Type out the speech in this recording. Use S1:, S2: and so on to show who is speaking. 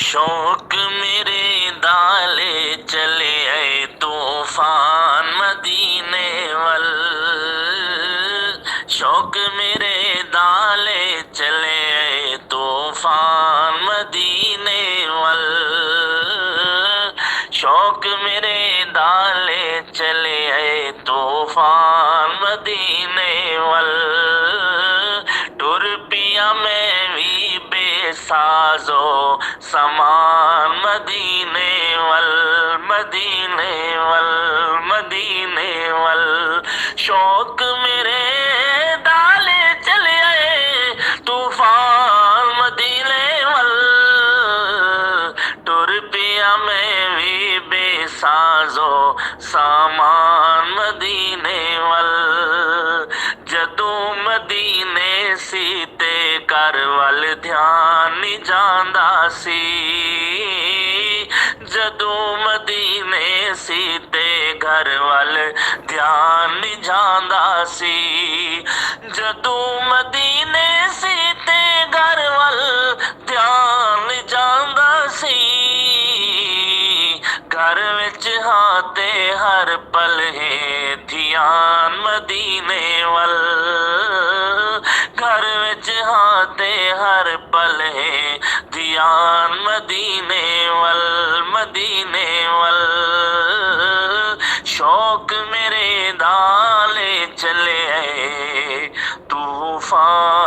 S1: शौक मेरे दाले चले आए तूफान मदीने वल। शौक मेरे दाले चले आए तूफान मदीने वल। शौक मेरे दाले चले आए तूफान मदीने वल। टुर पिया मैं भी बेसाजो समान मदीने वल। मदीने वल मदीने वल। शौक मेरे दाले चले आए तूफान मदीने वल। टुर पिया मैं भी बेसाजो सामान मदीने वल। जदू मदीने सी ते घर वल ध्यान नहीं जांदा सी। जदू मदीने सी ते घर वल ध्यान नहीं जांदा सी। जदू मदीने सी ते घर वल ध्यान नहीं जांदा सी। घर विच हां ते हर पल है ध्यान मदीने वल। घर विच हां ते हर पल है ध्यान मदीने वल। मदीने वल। शौक मेरे दाले चले आए तूफान